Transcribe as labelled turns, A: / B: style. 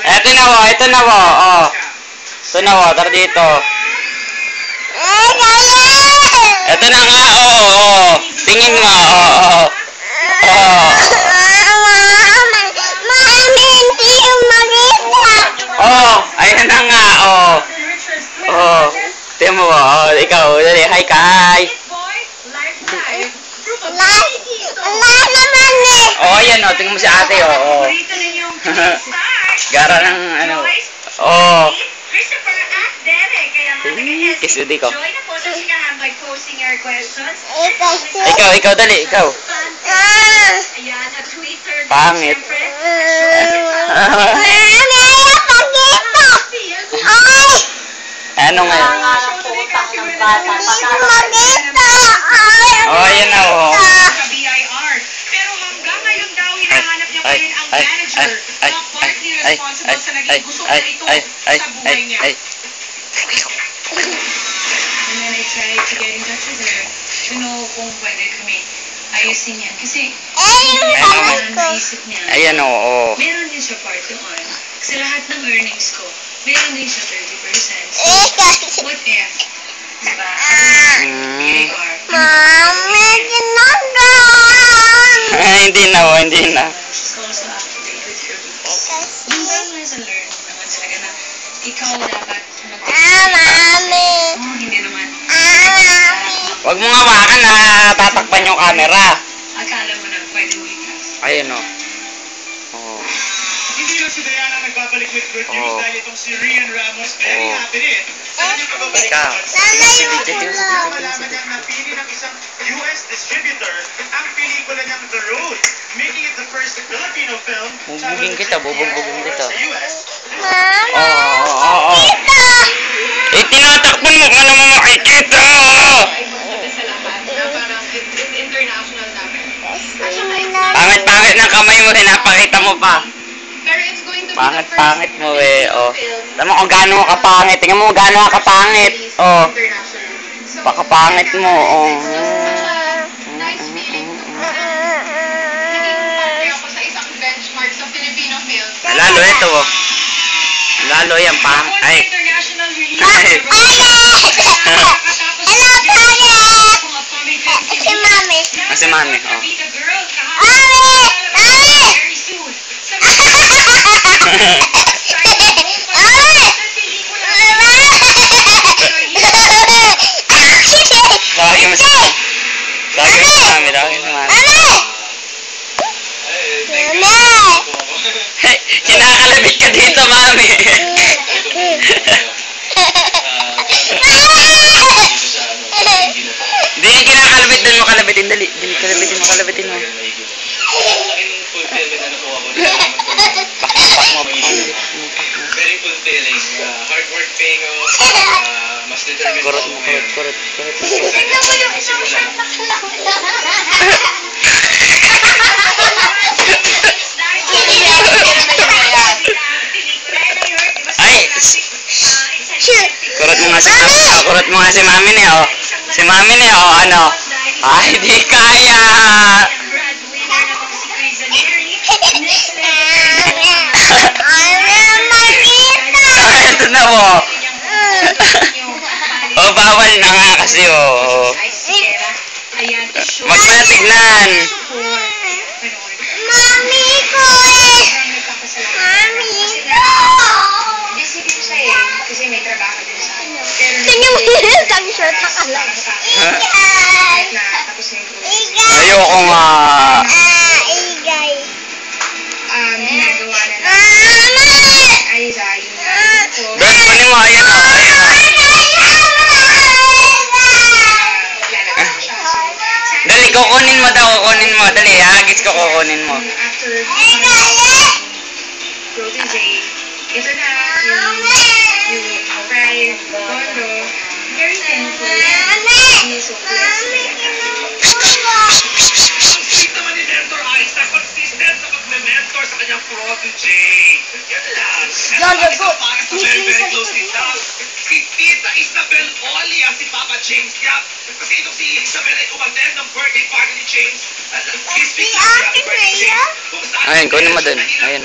A: Ito na wo, ito na wo. Oh. Ito na wo, tara dito. Ito na nga, oh. Tingin mo, oh. Oh. Oh, ayan na nga, oh. Oh. Tingnan mo, oh. Ikaw, dali, hi, Kai. Oh, ayan, oh. Tingnan mo si ate, oh. Gara ng, ano. Oh. Kisudi ko. Ikaw, dali, ikaw. Pangit. Ano nga? Oh, ayan na, oh.
B: Pero hanggang ngayon daw, hinahanap niya pa rin ang manager na partly responsible sa naging gusot na ito sa buhay niya. And then I tried to get in touch with her to know kung pwede kami ayusin yan. Kasi naisip niya,
A: ayan, oh.
B: meron din siya part doon. Kasi lahat ng earnings ko, meron din siya 30%. So, what if? Diba?
A: Hindi na.
B: She's also up to date with her books. Yung lesson learned naman talaga na ikaw dapat hindi naman.
A: Huwag mong hawakan na tatakpan yung camera.
B: Akala mo na pwedeng likas.
A: Ayun, oh.
C: Hindi lang si Diana nagbabalik with good news dahil itong si Rian Ramos very happy rin. Sa kanyang pagbabalik malaman niyang napili ng isang US distributor ang pelikula niyang The Road, making it the first Filipino film
A: Bubugin kita.
C: sa US.
A: Oo. Tinatakpan mo ka naman makikita!
B: Sa lahat na parang international namin.
A: Pangit ng kamay mo, pinapakita mo pa.
B: Pero it's going to be
A: Pangit mo, eh. Oh. Tama kung gaano ka kapangit. Tingnan mo kung gaano ka kapangit. Oh. Baka pangit mo, oh.
B: Nice feeling. Naging parte ako sa isang benchmark sa Filipino film.
A: Lalo ito, oh. Lalo yan, ay.
B: International release.
A: Ay. Si Mami, oh. Lagi mo si Mami. Hey, kinakalabit ka dito, Mami. Hindi yung kinakalabit doon mo kalabitin. Dali, kalabitin mo.
C: Very fulfilling. Hard work paying off. Mas determined.
A: Kurot mo. Ay! Kurot mo nga si Mami ni, oh. Si Mami ni, oh, ano? Ay, di kaya! Ito na, oh. Oh, bawal na nga kasi, oh. Magpatignan.
D: Mami ko eh! Mami ko!
B: Isipin siya eh, kasi may trabaho din siya.
D: Kanya mo yun ang short na kalang. Igay!
A: Ayoko nga.
D: Igay.
B: Ginagawa na ay Zay.
A: Dad, kunin mo. Ayan, oh. Dali, kukunin mo daw. Dali, hagis ko kukunin mo.
B: After protege, ito na yung pride, Gondo, very thankful. He is so blessed to get that.
C: Sweet naman ni Mentor Isaac, consistent sa pag-mentor sa kanyang protege. Yan lang. Para sa very close ni Doug, si Tita Isabel Oli at si Papa James Yap. Kasi itong si Isabel ay umattend ng birthday party ni James.
D: Si Ate Rhea?
A: Ayun, kunin mo dun. Ayun.
C: Ayun.